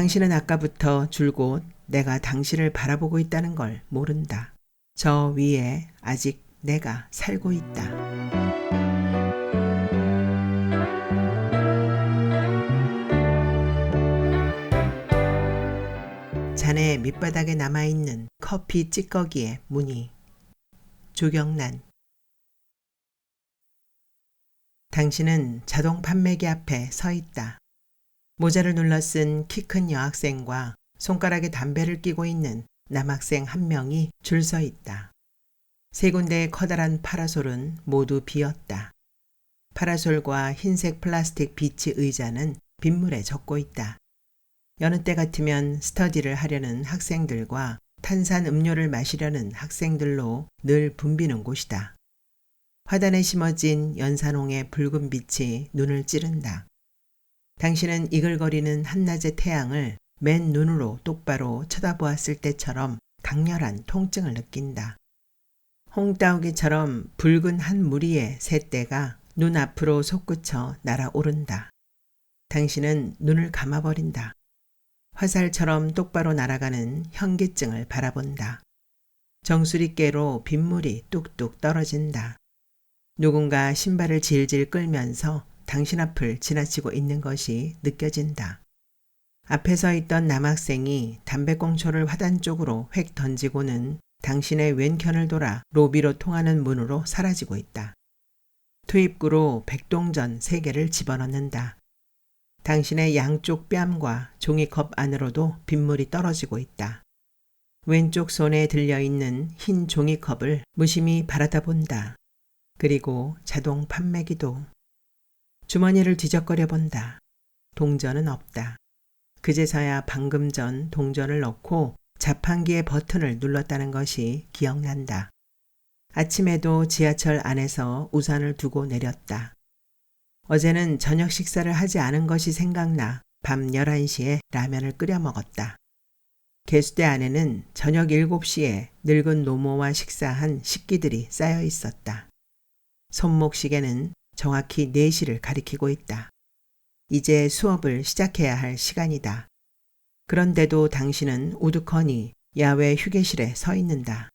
당신은 아까부터 줄곧 내가 당신을 바라보고 있다는 걸 모른다. 저 위에 아직 내가 살고 있다. 잔의 밑바닥에 남아있는 커피 찌꺼기의 무늬. 조경란. 당신은 자동 판매기 앞에 서 있다. 모자를 눌러 쓴 키 큰 여학생과 손가락에 담배를 끼고 있는 남학생 한 명이 줄 서 있다. 세 군데의 커다란 파라솔은 모두 비었다. 파라솔과 흰색 플라스틱 비치 의자는 빗물에 젖고 있다. 여느 때 같으면 스터디를 하려는 학생들과 탄산 음료를 마시려는 학생들로 늘 붐비는 곳이다. 화단에 심어진 연산홍의 붉은 빛이 눈을 찌른다. 당신은 이글거리는 한낮의 태양을 맨 눈으로 똑바로 쳐다보았을 때처럼 강렬한 통증을 느낀다. 홍따오기처럼 붉은 한 무리의 새떼가 눈 앞으로 솟구쳐 날아오른다. 당신은 눈을 감아버린다. 화살처럼 똑바로 날아가는 현기증을 바라본다. 정수리께로 빗물이 뚝뚝 떨어진다. 누군가 신발을 질질 끌면서 당신 앞을 지나치고 있는 것이 느껴진다. 앞에 서 있던 남학생이 담배꽁초를 화단 쪽으로 획 던지고는 당신의 왼편을 돌아 로비로 통하는 문으로 사라지고 있다. 투입구로 백동전 3개를 집어넣는다. 당신의 양쪽 뺨과 종이컵 안으로도 빗물이 떨어지고 있다. 왼쪽 손에 들려있는 흰 종이컵을 무심히 바라다 본다. 그리고 자동 판매기도. 주머니를 뒤적거려 본다. 동전은 없다. 그제서야 방금 전 동전을 넣고 자판기의 버튼을 눌렀다는 것이 기억난다. 아침에도 지하철 안에서 우산을 두고 내렸다. 어제는 저녁 식사를 하지 않은 것이 생각나 밤 11시에 라면을 끓여 먹었다. 개수대 안에는 저녁 7시에 늙은 노모와 식사한 식기들이 쌓여 있었다. 손목시계는 정확히 4시를 가리키고 있다. 이제 수업을 시작해야 할 시간이다. 그런데도 당신은 우두커니 야외 휴게실에 서 있는다.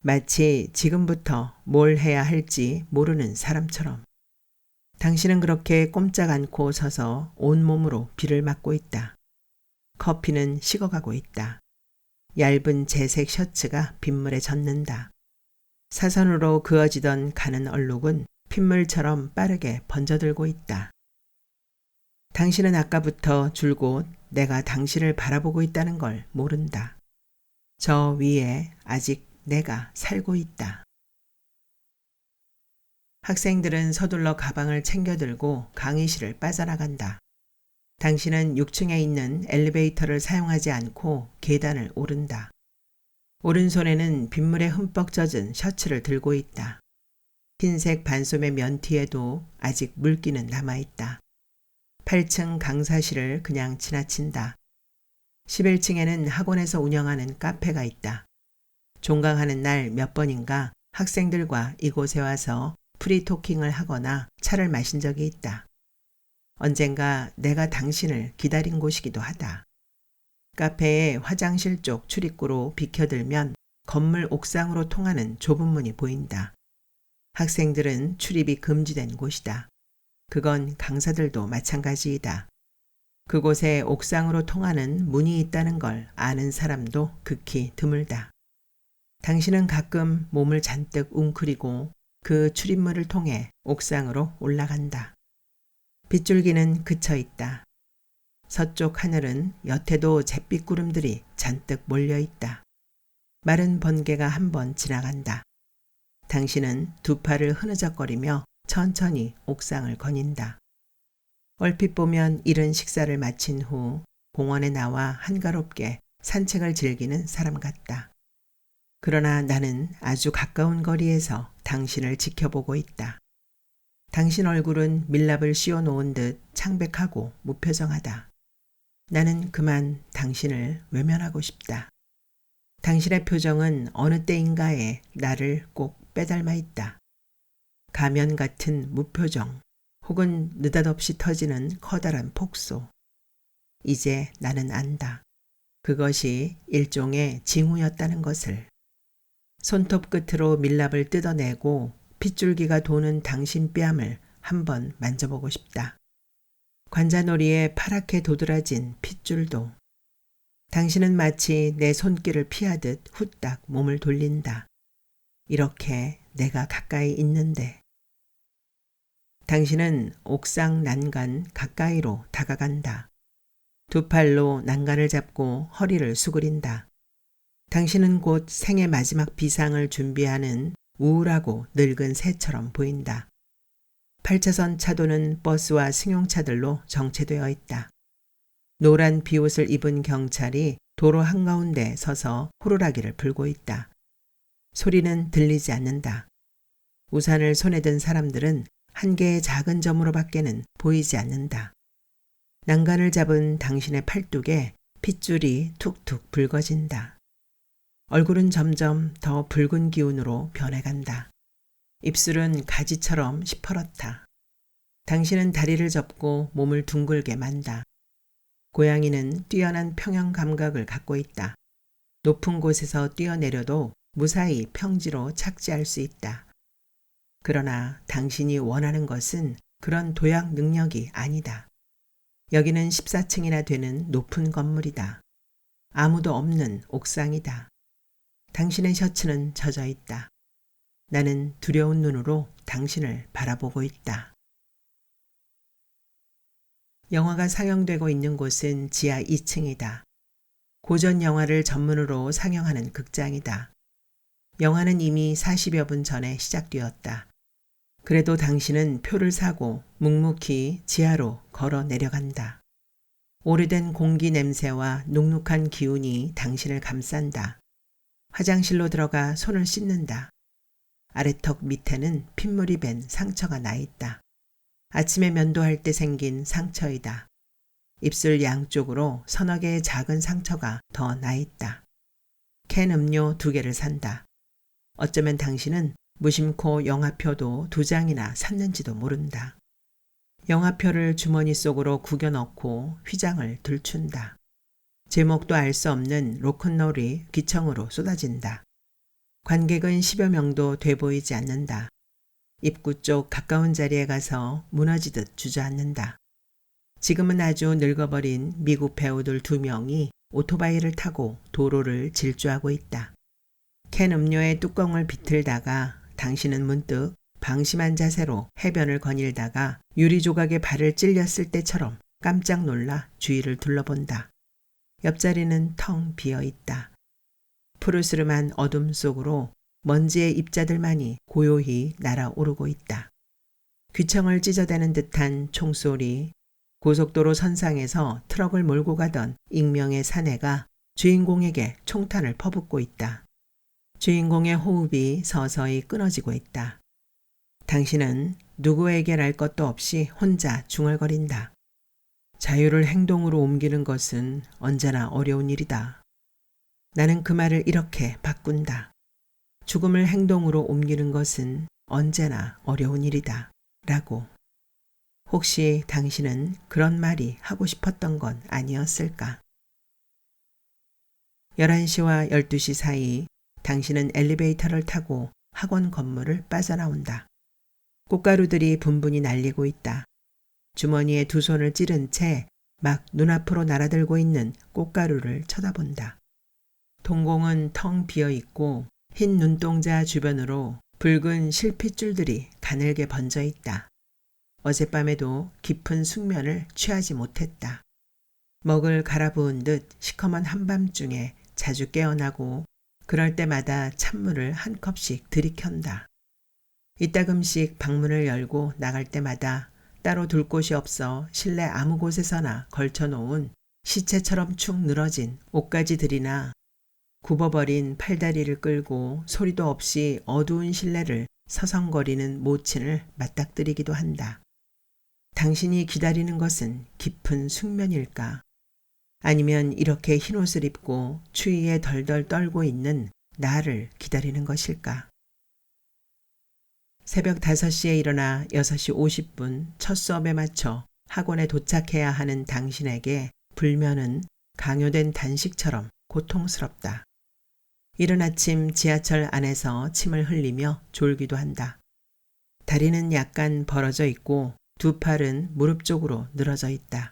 마치 지금부터 뭘 해야 할지 모르는 사람처럼. 당신은 그렇게 꼼짝 않고 서서 온몸으로 비를 맞고 있다. 커피는 식어가고 있다. 얇은 재색 셔츠가 빗물에 젖는다. 사선으로 그어지던 가는 얼룩은 핏물처럼 빠르게 번져들고 있다. 당신은 아까부터 줄곧 내가 당신을 바라보고 있다는 걸 모른다. 저 위에 아직 내가 살고 있다. 학생들은 서둘러 가방을 챙겨들고 강의실을 빠져나간다. 당신은 6층에 있는 엘리베이터를 사용하지 않고 계단을 오른다. 오른손에는 빗물에 흠뻑 젖은 셔츠를 들고 있다. 흰색 반소매 면티에도 아직 물기는 남아있다. 8층 강사실을 그냥 지나친다. 11층에는 학원에서 운영하는 카페가 있다. 종강하는 날 몇 번인가 학생들과 이곳에 와서 프리토킹을 하거나 차를 마신 적이 있다. 언젠가 내가 당신을 기다린 곳이기도 하다. 카페의 화장실 쪽 출입구로 비켜들면 건물 옥상으로 통하는 좁은 문이 보인다. 학생들은 출입이 금지된 곳이다. 그건 강사들도 마찬가지이다. 그곳에 옥상으로 통하는 문이 있다는 걸 아는 사람도 극히 드물다. 당신은 가끔 몸을 잔뜩 웅크리고 그 출입문을 통해 옥상으로 올라간다. 빗줄기는 그쳐 있다. 서쪽 하늘은 여태도 잿빛 구름들이 잔뜩 몰려 있다. 마른 번개가 한번 지나간다. 당신은 두 팔을 흐느적거리며 천천히 옥상을 거닌다. 얼핏 보면 이른 식사를 마친 후 공원에 나와 한가롭게 산책을 즐기는 사람 같다. 그러나 나는 아주 가까운 거리에서 당신을 지켜보고 있다. 당신 얼굴은 밀랍을 씌워놓은 듯 창백하고 무표정하다. 나는 그만 당신을 외면하고 싶다. 당신의 표정은 어느 때인가에 나를 꼭 빼닮아 있다. 가면 같은 무표정 혹은 느닷없이 터지는 커다란 폭소. 이제 나는 안다. 그것이 일종의 징후였다는 것을. 손톱 끝으로 밀랍을 뜯어내고 핏줄기가 도는 당신 뺨을 한번 만져보고 싶다. 관자놀이에 파랗게 도드라진 핏줄도. 당신은 마치 내 손길을 피하듯 후딱 몸을 돌린다. 이렇게 내가 가까이 있는데. 당신은 옥상 난간 가까이로 다가간다. 두 팔로 난간을 잡고 허리를 수그린다. 당신은 곧 생의 마지막 비상을 준비하는 우울하고 늙은 새처럼 보인다. 8차선 차도는 버스와 승용차들로 정체되어 있다. 노란 비옷을 입은 경찰이 도로 한가운데 서서 호루라기를 불고 있다. 소리는 들리지 않는다. 우산을 손에 든 사람들은 한 개의 작은 점으로 밖에는 보이지 않는다. 난간을 잡은 당신의 팔뚝에 핏줄이 툭툭 붉어진다. 얼굴은 점점 더 붉은 기운으로 변해간다. 입술은 가지처럼 시퍼렇다. 당신은 다리를 접고 몸을 둥글게 만다. 고양이는 뛰어난 평형 감각을 갖고 있다. 높은 곳에서 뛰어내려도 무사히 평지로 착지할 수 있다. 그러나 당신이 원하는 것은 그런 도약 능력이 아니다. 여기는 14층이나 되는 높은 건물이다. 아무도 없는 옥상이다. 당신의 셔츠는 젖어 있다. 나는 두려운 눈으로 당신을 바라보고 있다. 영화가 상영되고 있는 곳은 지하 2층이다. 고전 영화를 전문으로 상영하는 극장이다. 영화는 이미 40여 분 전에 시작되었다. 그래도 당신은 표를 사고 묵묵히 지하로 걸어 내려간다. 오래된 공기 냄새와 눅눅한 기운이 당신을 감싼다. 화장실로 들어가 손을 씻는다. 아래턱 밑에는 핏물이 밴 상처가 나 있다. 아침에 면도할 때 생긴 상처이다. 입술 양쪽으로 서너 개의 작은 상처가 더 나 있다. 캔 음료 2개를 산다. 어쩌면 당신은 무심코 영화표도 2장이나 샀는지도 모른다. 영화표를 주머니 속으로 구겨 넣고 휘장을 들춘다. 제목도 알 수 없는 로큰롤이 귀청으로 쏟아진다. 관객은 10여 명도 돼 보이지 않는다. 입구 쪽 가까운 자리에 가서 무너지듯 주저앉는다. 지금은 아주 늙어버린 미국 배우들 2명이 오토바이를 타고 도로를 질주하고 있다. 캔 음료의 뚜껑을 비틀다가 당신은 문득 방심한 자세로 해변을 거닐다가 유리 조각에 발을 찔렸을 때처럼 깜짝 놀라 주위를 둘러본다. 옆자리는 텅 비어 있다. 푸르스름한 어둠 속으로 먼지의 입자들만이 고요히 날아오르고 있다. 귀청을 찢어대는 듯한 총소리, 고속도로 선상에서 트럭을 몰고 가던 익명의 사내가 주인공에게 총탄을 퍼붓고 있다. 주인공의 호흡이 서서히 끊어지고 있다. 당신은 누구에게 알 것도 없이 혼자 중얼거린다. 자유를 행동으로 옮기는 것은 언제나 어려운 일이다. 나는 그 말을 이렇게 바꾼다. 죽음을 행동으로 옮기는 것은 언제나 어려운 일이다. 라고. 혹시 당신은 그런 말이 하고 싶었던 건 아니었을까? 11시와 12시 사이 당신은 엘리베이터를 타고 학원 건물을 빠져나온다. 꽃가루들이 분분히 날리고 있다. 주머니에 2 손을 찌른 채 막 눈앞으로 날아들고 있는 꽃가루를 쳐다본다. 동공은 텅 비어있고 흰 눈동자 주변으로 붉은 실핏줄들이 가늘게 번져 있다. 어젯밤에도 깊은 숙면을 취하지 못했다. 먹을 갈아부은 듯 시커먼 한밤중에 자주 깨어나고 그럴 때마다 찬물을 한 컵씩 들이켠다. 이따금씩 방문을 열고 나갈 때마다 따로 둘 곳이 없어 실내 아무 곳에서나 걸쳐놓은 시체처럼 축 늘어진 옷가지들이나 굽어버린 팔다리를 끌고 소리도 없이 어두운 실내를 서성거리는 모친을 맞닥뜨리기도 한다. 당신이 기다리는 것은 깊은 숙면일까? 아니면 이렇게 흰옷을 입고 추위에 덜덜 떨고 있는 나를 기다리는 것일까? 새벽 5시에 일어나 6시 50분 첫 수업에 맞춰 학원에 도착해야 하는 당신에게 불면은 강요된 단식처럼 고통스럽다. 이른 아침 지하철 안에서 침을 흘리며 졸기도 한다. 다리는 약간 벌어져 있고 두 팔은 무릎 쪽으로 늘어져 있다.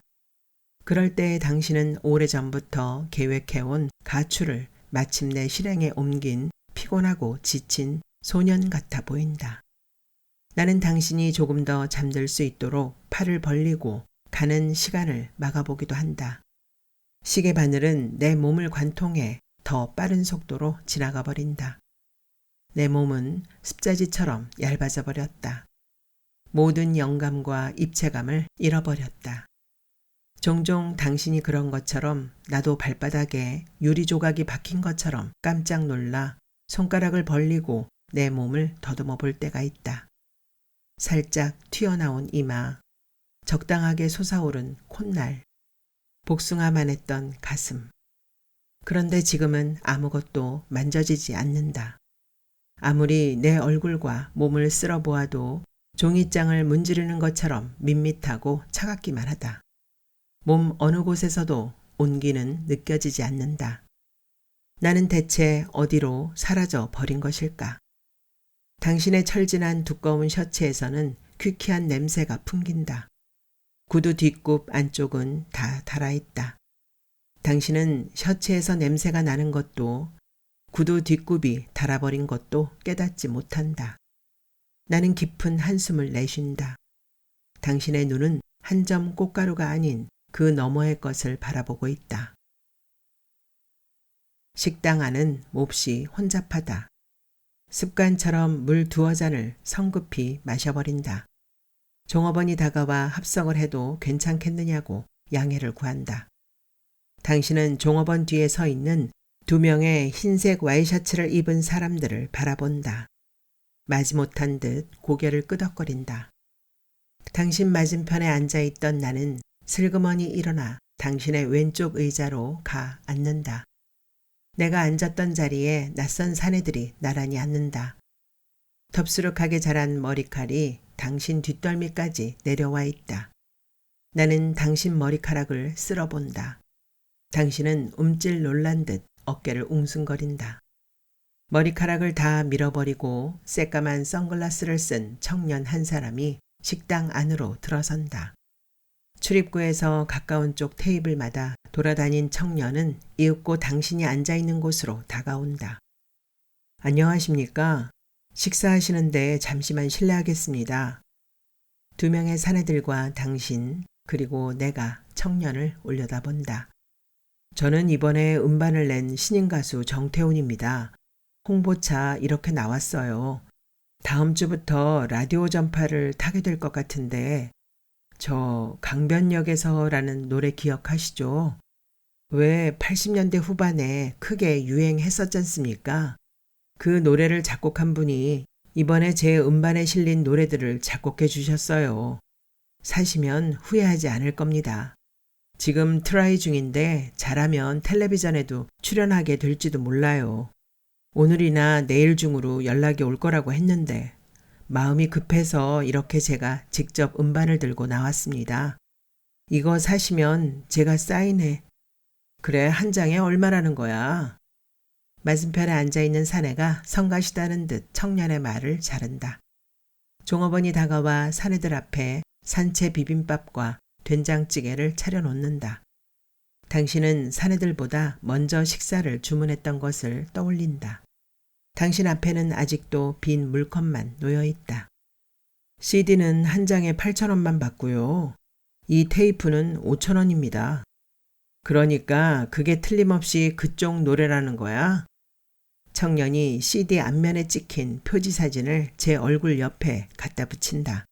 그럴 때 당신은 오래전부터 계획해온 가출을 마침내 실행에 옮긴 피곤하고 지친 소년 같아 보인다. 나는 당신이 조금 더 잠들 수 있도록 팔을 벌리고 가는 시간을 막아보기도 한다. 시계 바늘은 내 몸을 관통해 더 빠른 속도로 지나가 버린다. 내 몸은 습자지처럼 얇아져 버렸다. 모든 영감과 입체감을 잃어버렸다. 종종 당신이 그런 것처럼 나도 발바닥에 유리 조각이 박힌 것처럼 깜짝 놀라 손가락을 벌리고 내 몸을 더듬어 볼 때가 있다. 살짝 튀어나온 이마, 적당하게 솟아오른 콧날, 복숭아만 했던 가슴. 그런데 지금은 아무것도 만져지지 않는다. 아무리 내 얼굴과 몸을 쓸어 보아도 종이장을 문지르는 것처럼 밋밋하고 차갑기만 하다. 몸 어느 곳에서도 온기는 느껴지지 않는다. 나는 대체 어디로 사라져 버린 것일까? 당신의 철진한 두꺼운 셔츠에서는 퀴퀴한 냄새가 풍긴다. 구두 뒷굽 안쪽은 다 달아있다. 당신은 셔츠에서 냄새가 나는 것도 구두 뒷굽이 닳아버린 것도 깨닫지 못한다. 나는 깊은 한숨을 내쉰다. 당신의 눈은 한 점 꽃가루가 아닌 그 너머의 것을 바라보고 있다. 식당 안은 몹시 혼잡하다. 습관처럼 물 두어 잔을 성급히 마셔버린다. 종업원이 다가와 합석을 해도 괜찮겠느냐고 양해를 구한다. 당신은 종업원 뒤에 서 있는 두 명의 흰색 와이셔츠를 입은 사람들을 바라본다. 마지못한 듯 고개를 끄덕거린다. 당신 맞은편에 앉아있던 나는 슬그머니 일어나 당신의 왼쪽 의자로 가 앉는다. 내가 앉았던 자리에 낯선 사내들이 나란히 앉는다. 덥수룩하게 자란 머리칼이 당신 뒷덜미까지 내려와 있다. 나는 당신 머리카락을 쓸어본다. 당신은 움찔 놀란 듯 어깨를 웅숭거린다. 머리카락을 다 밀어버리고 새까만 선글라스를 쓴 청년 한 사람이 식당 안으로 들어선다. 출입구에서 가까운 쪽 테이블마다 돌아다닌 청년은 이윽고 당신이 앉아있는 곳으로 다가온다. 안녕하십니까? 식사하시는데 잠시만 실례하겠습니다. 두 명의 사내들과 당신 그리고 내가 청년을 올려다본다. 저는 이번에 음반을 낸 신인 가수 정태훈입니다. 홍보차 이렇게 나왔어요. 다음 주부터 라디오 전파를 타게 될 것 같은데 저 강변역에서라는 노래 기억하시죠? 왜 80년대 후반에 크게 유행했었지 않습니까? 그 노래를 작곡한 분이 이번에 제 음반에 실린 노래들을 작곡해 주셨어요. 사시면 후회하지 않을 겁니다. 지금 트라이 중인데 잘하면 텔레비전에도 출연하게 될지도 몰라요. 오늘이나 내일 중으로 연락이 올 거라고 했는데 마음이 급해서 이렇게 제가 직접 음반을 들고 나왔습니다. 이거 사시면 제가 사인해. 그래, 한 장에 얼마라는 거야? 맞은편에 앉아있는 사내가 성가시다는 듯 청년의 말을 자른다. 종업원이 다가와 사내들 앞에 산채 비빔밥과 된장찌개를 차려놓는다. 당신은 사내들보다 먼저 식사를 주문했던 것을 떠올린다. 당신 앞에는 아직도 빈 물컵만 놓여있다. CD는 한 장에 8,000원만 받고요. 이 테이프는 5,000원입니다. 그러니까 그게 틀림없이 그쪽 노래라는 거야? 청년이 CD 앞면에 찍힌 표지 사진을 제 얼굴 옆에 갖다 붙인다.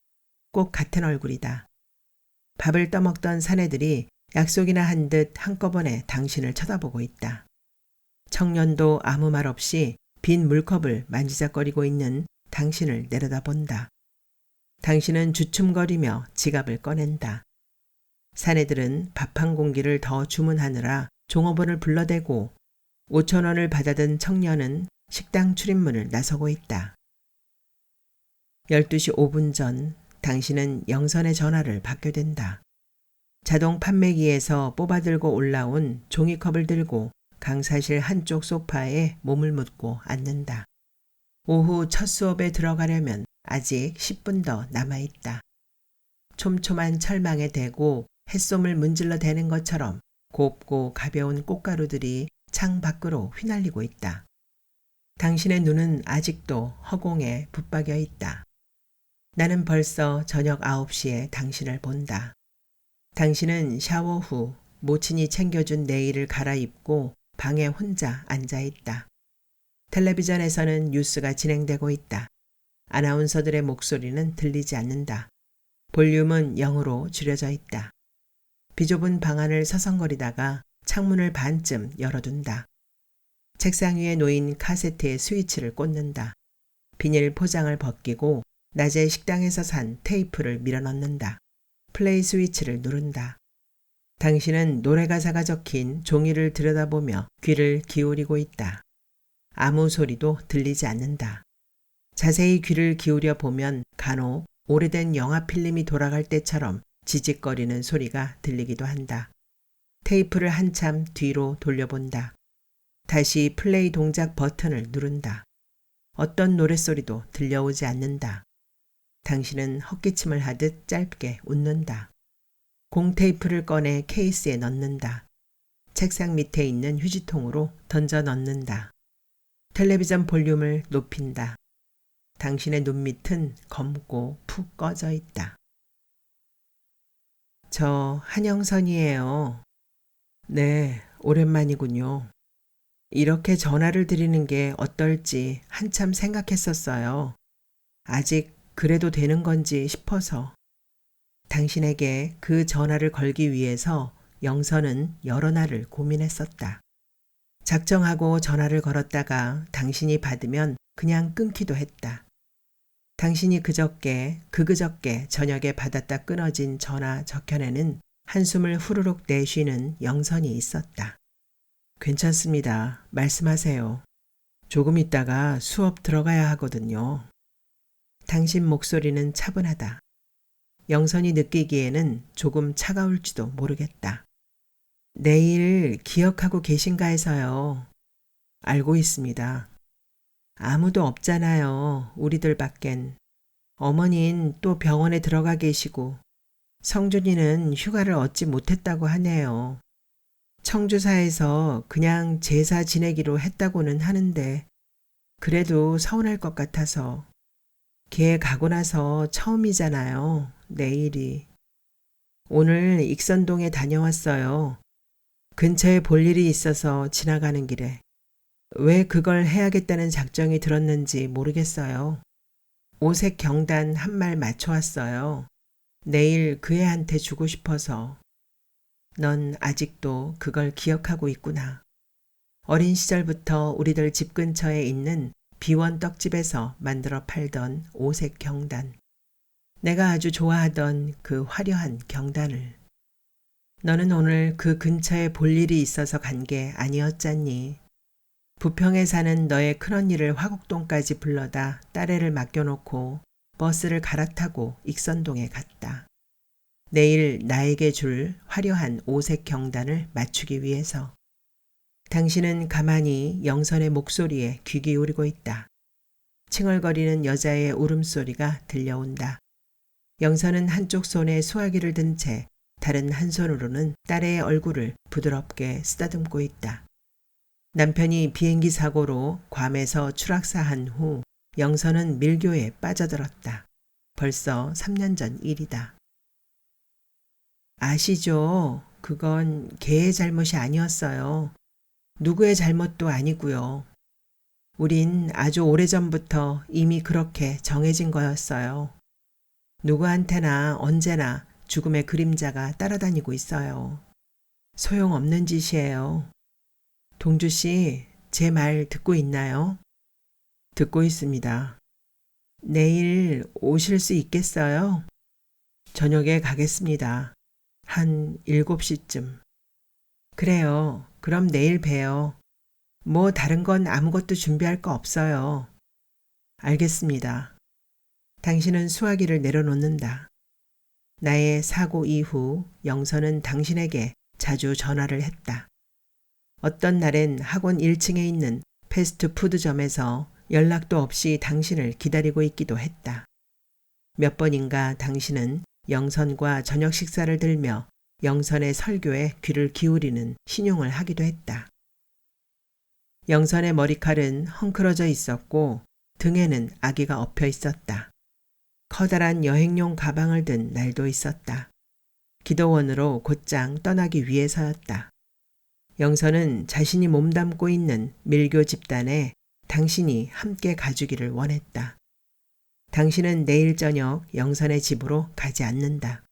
꼭 같은 얼굴이다. 밥을 떠먹던 사내들이 약속이나 한 듯 한꺼번에 당신을 쳐다보고 있다. 청년도 아무 말 없이 빈 물컵을 만지작거리고 있는 당신을 내려다본다. 당신은 주춤거리며 지갑을 꺼낸다. 사내들은 밥 한 공기를 더 주문하느라 종업원을 불러대고 5,000원을 받아든 청년은 식당 출입문을 나서고 있다. 12시 5분 전 당신은 영선의 전화를 받게 된다. 자동 판매기에서 뽑아들고 올라온 종이컵을 들고 강사실 한쪽 소파에 몸을 묻고 앉는다. 오후 첫 수업에 들어가려면 아직 10분 더 남아있다. 촘촘한 철망에 대고 햇솜을 문질러 대는 것처럼 곱고 가벼운 꽃가루들이 창 밖으로 휘날리고 있다. 당신의 눈은 아직도 허공에 붙박여 있다. 나는 벌써 저녁 9시에 당신을 본다. 당신은 샤워 후 모친이 챙겨준 내일을 갈아입고 방에 혼자 앉아있다. 텔레비전에서는 뉴스가 진행되고 있다. 아나운서들의 목소리는 들리지 않는다. 볼륨은 0으로 줄여져 있다. 비좁은 방 안을 서성거리다가 창문을 반쯤 열어둔다. 책상 위에 놓인 카세트의 스위치를 꽂는다. 비닐 포장을 벗기고 낮에 식당에서 산 테이프를 밀어넣는다. 플레이 스위치를 누른다. 당신은 노래 가사가 적힌 종이를 들여다보며 귀를 기울이고 있다. 아무 소리도 들리지 않는다. 자세히 귀를 기울여 보면 간혹 오래된 영화 필름이 돌아갈 때처럼 지직거리는 소리가 들리기도 한다. 테이프를 한참 뒤로 돌려본다. 다시 플레이 동작 버튼을 누른다. 어떤 노랫소리도 들려오지 않는다. 당신은 헛기침을 하듯 짧게 웃는다. 공테이프를 꺼내 케이스에 넣는다. 책상 밑에 있는 휴지통으로 던져 넣는다. 텔레비전 볼륨을 높인다. 당신의 눈밑은 검고 푹 꺼져 있다. 저 한영선이에요. 네, 오랜만이군요. 이렇게 전화를 드리는 게 어떨지 한참 생각했었어요. 아직 그래도 되는 건지 싶어서. 당신에게 그 전화를 걸기 위해서 영선은 여러 날을 고민했었다. 작정하고 전화를 걸었다가 당신이 받으면 그냥 끊기도 했다. 당신이 그저께 저녁에 받았다 끊어진 전화 적현에는 한숨을 후루룩 내쉬는 영선이 있었다. 괜찮습니다. 말씀하세요. 조금 있다가 수업 들어가야 하거든요. 당신 목소리는 차분하다. 영선이 느끼기에는 조금 차가울지도 모르겠다. 내일 기억하고 계신가 해서요. 알고 있습니다. 아무도 없잖아요. 우리들 밖엔. 어머닌 또 병원에 들어가 계시고 성준이는 휴가를 얻지 못했다고 하네요. 청주사에서 그냥 제사 지내기로 했다고는 하는데 그래도 서운할 것 같아서. 걔 가고 나서 처음이잖아요. 내일이. 오늘 익선동에 다녀왔어요. 근처에 볼 일이 있어서 지나가는 길에. 왜 그걸 해야겠다는 작정이 들었는지 모르겠어요. 오색 경단 한 말 맞춰왔어요. 내일 그 애한테 주고 싶어서. 넌 아직도 그걸 기억하고 있구나. 어린 시절부터 우리들 집 근처에 있는 비원 떡집에서 만들어 팔던 오색 경단. 내가 아주 좋아하던 그 화려한 경단을. 너는 오늘 그 근처에 볼 일이 있어서 간 게 아니었잖니. 부평에 사는 너의 큰언니를 화곡동까지 불러다 딸애를 맡겨놓고 버스를 갈아타고 익선동에 갔다. 내일 나에게 줄 화려한 오색 경단을 맞추기 위해서. 당신은 가만히 영선의 목소리에 귀 기울이고 있다. 칭얼거리는 여자의 울음소리가 들려온다. 영선은 한쪽 손에 수화기를 든 채 다른 한 손으로는 딸의 얼굴을 부드럽게 쓰다듬고 있다. 남편이 비행기 사고로 괌에서 추락사한 후 영선은 밀교에 빠져들었다. 벌써 3년 전 일이다. 아시죠? 그건 걔의 잘못이 아니었어요. 누구의 잘못도 아니고요. 우린 아주 오래전부터 이미 그렇게 정해진 거였어요. 누구한테나 언제나 죽음의 그림자가 따라다니고 있어요. 소용없는 짓이에요. 동주 씨, 제 말 듣고 있나요? 듣고 있습니다. 내일 오실 수 있겠어요? 저녁에 가겠습니다. 한 7시쯤. 그래요. 그럼 내일 봬요. 뭐 다른 건 아무것도 준비할 거 없어요. 알겠습니다. 당신은 수화기를 내려놓는다. 나의 사고 이후 영선은 당신에게 자주 전화를 했다. 어떤 날엔 학원 1층에 있는 패스트푸드점에서 연락도 없이 당신을 기다리고 있기도 했다. 몇 번인가 당신은 영선과 저녁 식사를 들며 영선의 설교에 귀를 기울이는 신용을 하기도 했다. 영선의 머리칼은 헝클어져 있었고 등에는 아기가 엎여 있었다. 커다란 여행용 가방을 든 날도 있었다. 기도원으로 곧장 떠나기 위해서였다. 영선은 자신이 몸담고 있는 밀교 집단에 당신이 함께 가주기를 원했다. 당신은 내일 저녁 영선의 집으로 가지 않는다.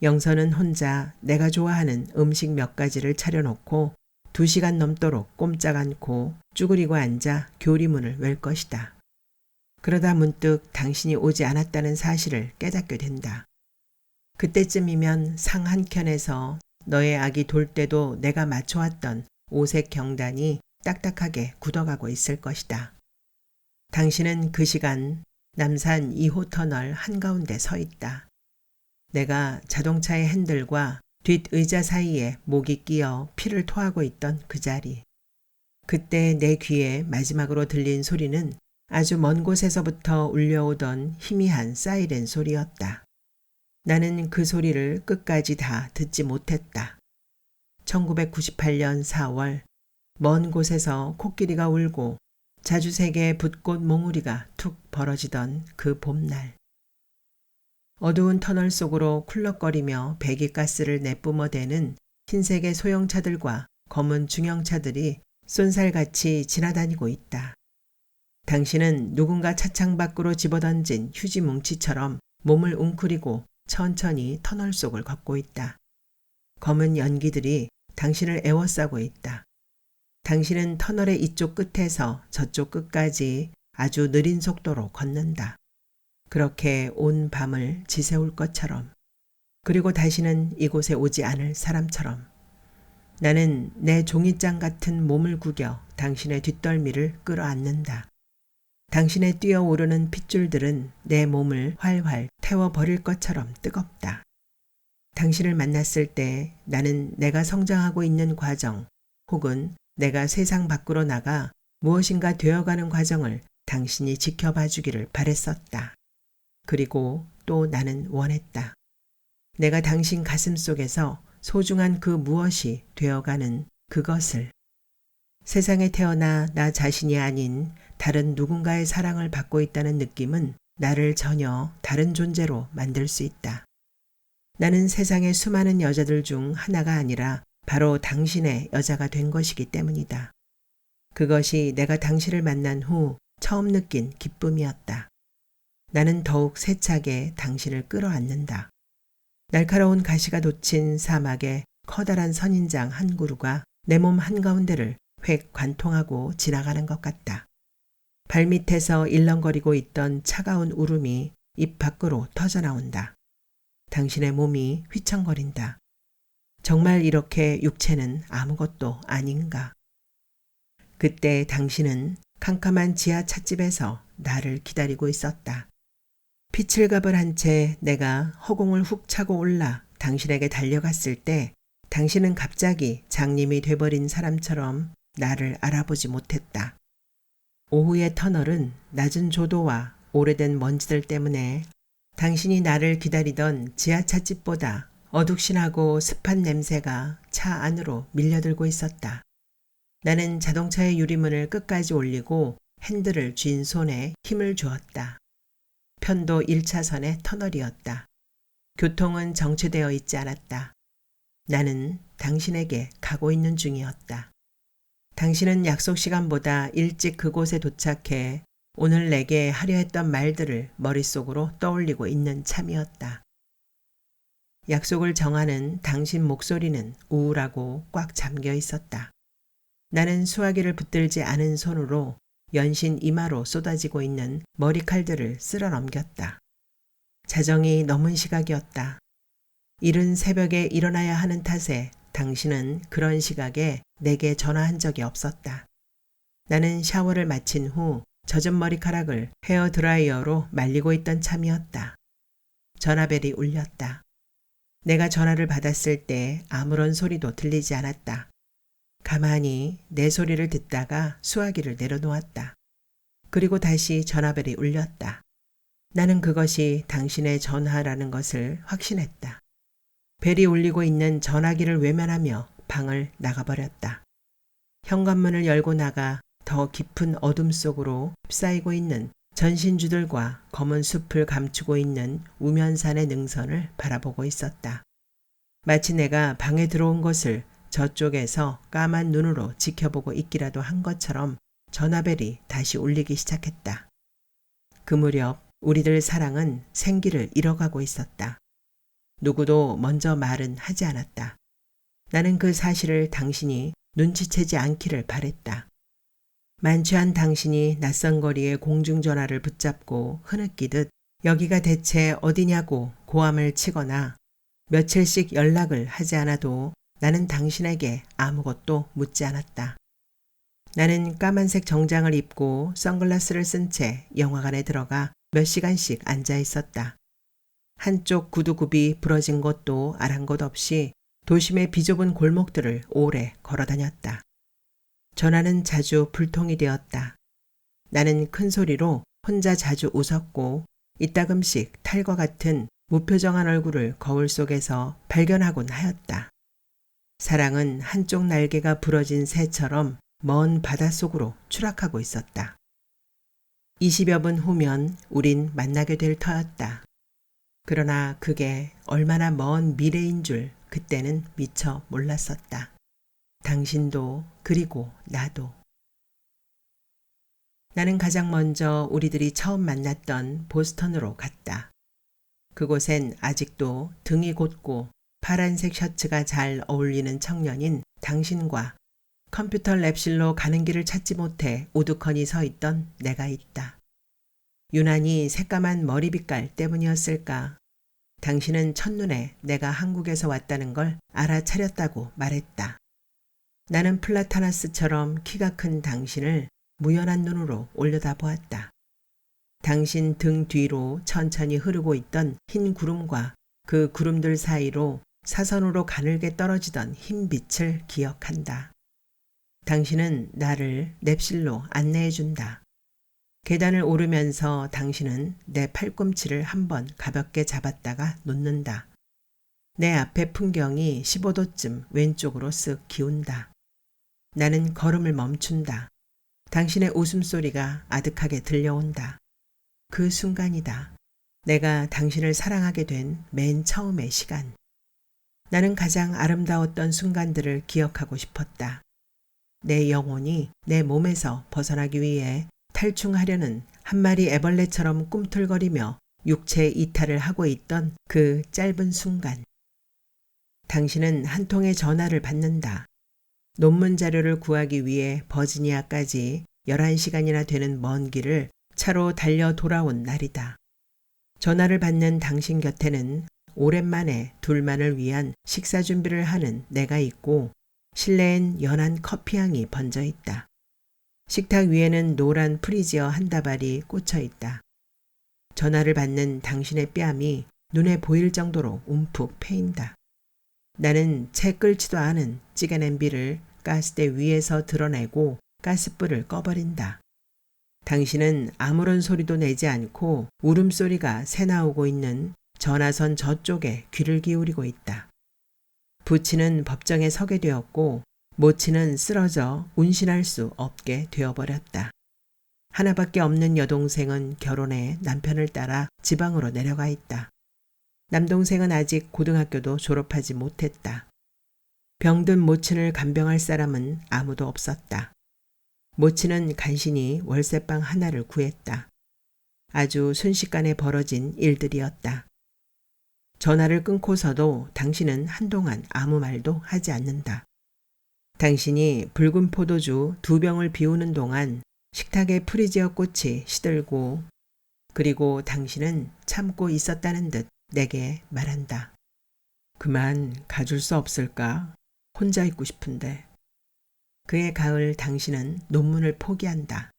영선은 혼자 내가 좋아하는 음식 몇 가지를 차려놓고 2시간 넘도록 꼼짝 않고 쭈그리고 앉아 교리문을 외울 것이다. 그러다 문득 당신이 오지 않았다는 사실을 깨닫게 된다. 그때쯤이면 상 한 켠에서 너의 아기 돌 때도 내가 맞춰왔던 오색 경단이 딱딱하게 굳어가고 있을 것이다. 당신은 그 시간 남산 2호 터널 한가운데 서 있다. 내가 자동차의 핸들과 뒷의자 사이에 목이 끼어 피를 토하고 있던 그 자리. 그때 내 귀에 마지막으로 들린 소리는 아주 먼 곳에서부터 울려오던 희미한 사이렌 소리였다. 나는 그 소리를 끝까지 다 듣지 못했다. 1998년 4월 먼 곳에서 코끼리가 울고 자주색의 붓꽃 몽우리가 툭 벌어지던 그 봄날. 어두운 터널 속으로 쿨럭거리며 배기가스를 내뿜어대는 흰색의 소형차들과 검은 중형차들이 쏜살같이 지나다니고 있다. 당신은 누군가 차창 밖으로 집어던진 휴지 뭉치처럼 몸을 웅크리고 천천히 터널 속을 걷고 있다. 검은 연기들이 당신을 에워싸고 있다. 당신은 터널의 이쪽 끝에서 저쪽 끝까지 아주 느린 속도로 걷는다. 그렇게 온 밤을 지새울 것처럼, 그리고 다시는 이곳에 오지 않을 사람처럼. 나는 내 종이장 같은 몸을 구겨 당신의 뒷덜미를 끌어안는다. 당신의 뛰어오르는 핏줄들은 내 몸을 활활 태워버릴 것처럼 뜨겁다. 당신을 만났을 때 나는 내가 성장하고 있는 과정 혹은 내가 세상 밖으로 나가 무엇인가 되어가는 과정을 당신이 지켜봐 주기를 바랬었다. 그리고 또 나는 원했다. 내가 당신 가슴 속에서 소중한 그 무엇이 되어가는 그것을. 세상에 태어나 나 자신이 아닌 다른 누군가의 사랑을 받고 있다는 느낌은 나를 전혀 다른 존재로 만들 수 있다. 나는 세상의 수많은 여자들 중 하나가 아니라 바로 당신의 여자가 된 것이기 때문이다. 그것이 내가 당신을 만난 후 처음 느낀 기쁨이었다. 나는 더욱 세차게 당신을 끌어안는다. 날카로운 가시가 돋친 사막의 커다란 선인장 한 그루가 내 몸 한가운데를 획 관통하고 지나가는 것 같다. 발밑에서 일렁거리고 있던 차가운 울음이 입 밖으로 터져나온다. 당신의 몸이 휘청거린다. 정말 이렇게 육체는 아무것도 아닌가. 그때 당신은 캄캄한 지하 찻집에서 나를 기다리고 있었다. 피칠갑을 한 채 내가 허공을 훅 차고 올라 당신에게 달려갔을 때 당신은 갑자기 장님이 돼버린 사람처럼 나를 알아보지 못했다. 오후의 터널은 낮은 조도와 오래된 먼지들 때문에 당신이 나를 기다리던 지하찻집보다 어둑신하고 습한 냄새가 차 안으로 밀려들고 있었다. 나는 자동차의 유리문을 끝까지 올리고 핸들을 쥔 손에 힘을 주었다. 편도 1차선의 터널이었다. 교통은 정체되어 있지 않았다. 나는 당신에게 가고 있는 중이었다. 당신은 약속 시간보다 일찍 그곳에 도착해 오늘 내게 하려 했던 말들을 머릿속으로 떠올리고 있는 참이었다. 약속을 정하는 당신 목소리는 우울하고 꽉 잠겨 있었다. 나는 수화기를 붙들지 않은 손으로 연신 이마로 쏟아지고 있는 머리칼들을 쓸어 넘겼다. 자정이 넘은 시각이었다. 이른 새벽에 일어나야 하는 탓에 당신은 그런 시각에 내게 전화한 적이 없었다. 나는 샤워를 마친 후 젖은 머리카락을 헤어드라이어로 말리고 있던 참이었다. 전화벨이 울렸다. 내가 전화를 받았을 때 아무런 소리도 들리지 않았다. 가만히 내 소리를 듣다가 수화기를 내려놓았다. 그리고 다시 전화벨이 울렸다. 나는 그것이 당신의 전화라는 것을 확신했다. 벨이 울리고 있는 전화기를 외면하며 방을 나가버렸다. 현관문을 열고 나가 더 깊은 어둠 속으로 휩싸이고 있는 전신주들과 검은 숲을 감추고 있는 우면산의 능선을 바라보고 있었다. 마치 내가 방에 들어온 것을 저쪽에서 까만 눈으로 지켜보고 있기라도 한 것처럼 전화벨이 다시 울리기 시작했다. 그 무렵 우리들 사랑은 생기를 잃어가고 있었다. 누구도 먼저 말은 하지 않았다. 나는 그 사실을 당신이 눈치채지 않기를 바랬다. 만취한 당신이 낯선 거리의 공중전화를 붙잡고 흐느끼듯 여기가 대체 어디냐고 고함을 치거나 며칠씩 연락을 하지 않아도 나는 당신에게 아무것도 묻지 않았다. 나는 까만색 정장을 입고 선글라스를 쓴 채 영화관에 들어가 몇 시간씩 앉아 있었다. 한쪽 구두굽이 부러진 것도 아랑곳 없이 도심의 비좁은 골목들을 오래 걸어다녔다. 전화는 자주 불통이 되었다. 나는 큰 소리로 혼자 자주 웃었고 이따금씩 탈과 같은 무표정한 얼굴을 거울 속에서 발견하곤 하였다. 사랑은 한쪽 날개가 부러진 새처럼 먼 바닷속으로 추락하고 있었다. 20여 분 후면 우린 만나게 될 터였다. 그러나 그게 얼마나 먼 미래인 줄 그때는 미처 몰랐었다. 당신도 그리고 나도. 나는 가장 먼저 우리들이 처음 만났던 보스턴으로 갔다. 그곳엔 아직도 등이 곧고 파란색 셔츠가 잘 어울리는 청년인 당신과 컴퓨터 랩실로 가는 길을 찾지 못해 우두커니 서 있던 내가 있다. 유난히 새까만 머리빛깔 때문이었을까. 당신은 첫눈에 내가 한국에서 왔다는 걸 알아차렸다고 말했다. 나는 플라타나스처럼 키가 큰 당신을 무연한 눈으로 올려다보았다. 당신 등 뒤로 천천히 흐르고 있던 흰 구름과 그 구름들 사이로 사선으로 가늘게 떨어지던 흰 빛을 기억한다. 당신은 나를 냅실로 안내해준다. 계단을 오르면서 당신은 내 팔꿈치를 한번 가볍게 잡았다가 놓는다. 내 앞의 풍경이 15도쯤 왼쪽으로 쓱 기운다. 나는 걸음을 멈춘다. 당신의 웃음소리가 아득하게 들려온다. 그 순간이다. 내가 당신을 사랑하게 된 맨 처음의 시간. 나는 가장 아름다웠던 순간들을 기억하고 싶었다. 내 영혼이 내 몸에서 벗어나기 위해 탈충하려는 한 마리 애벌레처럼 꿈틀거리며 육체 이탈을 하고 있던 그 짧은 순간. 당신은 한 통의 전화를 받는다. 논문 자료를 구하기 위해 버지니아까지 11시간이나 되는 먼 길을 차로 달려 돌아온 날이다. 전화를 받는 당신 곁에는 오랜만에 둘만을 위한 식사 준비를 하는 내가 있고 실내엔 연한 커피향이 번져 있다. 식탁 위에는 노란 프리지어 한 다발이 꽂혀 있다. 전화를 받는 당신의 뺨이 눈에 보일 정도로 움푹 패인다. 나는 채 끓지도 않은 찌개 냄비를 가스대 위에서 드러내고 가스불을 꺼버린다. 당신은 아무런 소리도 내지 않고 울음소리가 새나오고 있는 전화선 저쪽에 귀를 기울이고 있다. 부치는 법정에 서게 되었고 모치는 쓰러져 운신할 수 없게 되어버렸다. 하나밖에 없는 여동생은 결혼해 남편을 따라 지방으로 내려가 있다. 남동생은 아직 고등학교도 졸업하지 못했다. 병든 모친을 간병할 사람은 아무도 없었다. 모친은 간신히 월세방 하나를 구했다. 아주 순식간에 벌어진 일들이었다. 전화를 끊고서도 당신은 한동안 아무 말도 하지 않는다. 당신이 붉은 포도주 2병을 비우는 동안 식탁에 프리지어 꽃이 시들고 그리고 당신은 참고 있었다는 듯 내게 말한다. 그만 가줄 수 없을까? 혼자 있고 싶은데. 그해 가을 당신은 논문을 포기한다.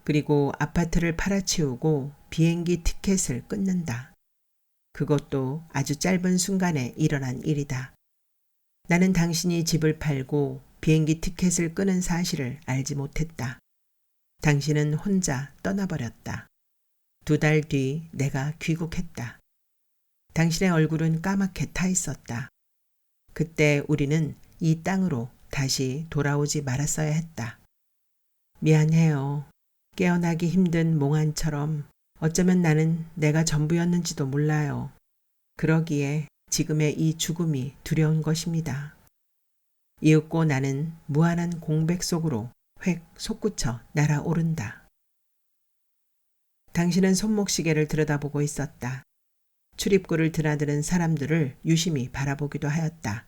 그리고 아파트를 팔아치우고 비행기 티켓을 끊는다. 그것도 아주 짧은 순간에 일어난 일이다. 나는 당신이 집을 팔고 비행기 티켓을 끄는 사실을 알지 못했다. 당신은 혼자 떠나버렸다. 2달 뒤 내가 귀국했다. 당신의 얼굴은 까맣게 타 있었다. 그때 우리는 이 땅으로 다시 돌아오지 말았어야 했다. 미안해요. 깨어나기 힘든 몽환처럼 어쩌면 나는 내가 전부였는지도 몰라요. 그러기에 지금의 이 죽음이 두려운 것입니다. 이윽고 나는 무한한 공백 속으로 획 솟구쳐 날아오른다. 당신은 손목시계를 들여다보고 있었다. 출입구를 드나드는 사람들을 유심히 바라보기도 하였다.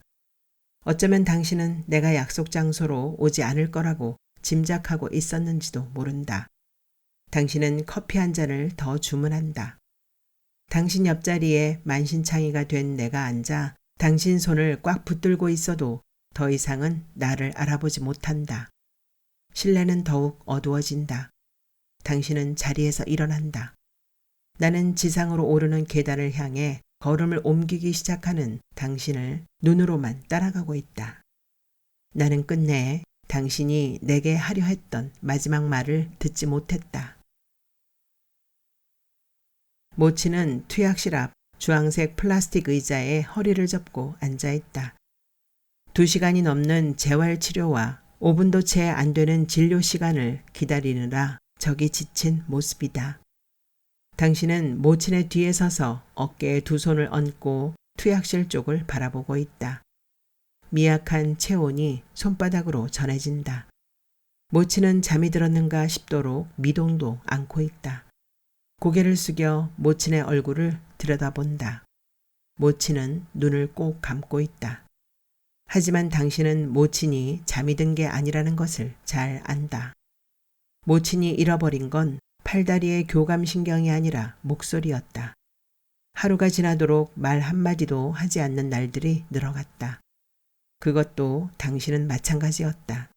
어쩌면 당신은 내가 약속 장소로 오지 않을 거라고 짐작하고 있었는지도 모른다. 당신은 커피 한 잔을 더 주문한다. 당신 옆자리에 만신창이가 된 내가 앉아 당신 손을 꽉 붙들고 있어도 더 이상은 나를 알아보지 못한다. 실내는 더욱 어두워진다. 당신은 자리에서 일어난다. 나는 지상으로 오르는 계단을 향해 걸음을 옮기기 시작하는 당신을 눈으로만 따라가고 있다. 나는 끝내 당신이 내게 하려 했던 마지막 말을 듣지 못했다. 모치는 투약실 앞 주황색 플라스틱 의자에 허리를 접고 앉아있다. 2시간이 넘는 재활치료와 5분도 채 안 되는 진료 시간을 기다리느라 적이 지친 모습이다. 당신은 모친의 뒤에 서서 어깨에 2 손을 얹고 투약실 쪽을 바라보고 있다. 미약한 체온이 손바닥으로 전해진다. 모친은 잠이 들었는가 싶도록 미동도 않고 있다. 고개를 숙여 모친의 얼굴을 들여다본다. 모친은 눈을 꼭 감고 있다. 하지만 당신은 모친이 잠이 든 게 아니라는 것을 잘 안다. 모친이 잃어버린 건 팔다리의 교감신경이 아니라 목소리였다. 하루가 지나도록 말 한마디도 하지 않는 날들이 늘어갔다. 그것도 당신은 마찬가지였다.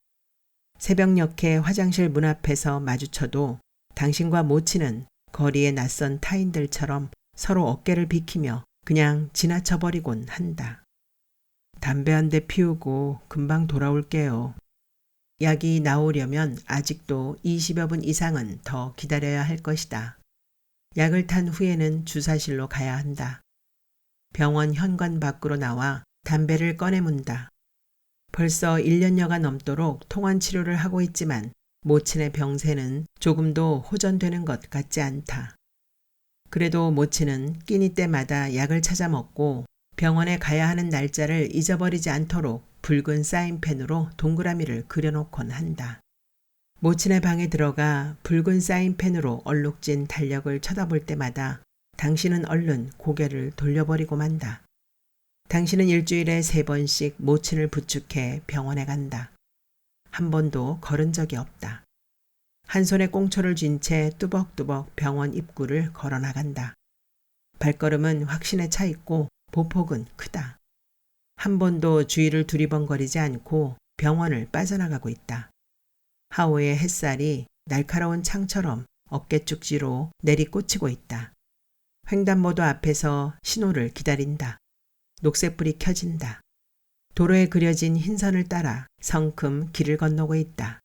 새벽녘에 화장실 문 앞에서 마주쳐도 당신과 모친은 거리의 낯선 타인들처럼 서로 어깨를 비키며 그냥 지나쳐버리곤 한다. 담배 한 대 피우고 금방 돌아올게요. 약이 나오려면 아직도 20여 분 이상은 더 기다려야 할 것이다. 약을 탄 후에는 주사실로 가야 한다. 병원 현관 밖으로 나와 담배를 꺼내 문다. 벌써 1년여가 넘도록 통원 치료를 하고 있지만 모친의 병세는 조금도 호전되는 것 같지 않다. 그래도 모친은 끼니 때마다 약을 찾아 먹고 병원에 가야 하는 날짜를 잊어버리지 않도록 붉은 사인펜으로 동그라미를 그려놓곤 한다. 모친의 방에 들어가 붉은 사인펜으로 얼룩진 달력을 쳐다볼 때마다 당신은 얼른 고개를 돌려버리고 만다. 당신은 일주일에 3번씩 모친을 부축해 병원에 간다. 한 번도 걸은 적이 없다. 한 손에 꽁초를 쥔 채 뚜벅뚜벅 병원 입구를 걸어나간다. 발걸음은 확신에 차 있고 보폭은 크다. 한 번도 주위를 두리번거리지 않고 병원을 빠져나가고 있다. 하오의 햇살이 날카로운 창처럼 어깨 쪽지로 내리꽂히고 있다. 횡단보도 앞에서 신호를 기다린다. 녹색불이 켜진다. 도로에 그려진 흰선을 따라 성큼 길을 건너고 있다.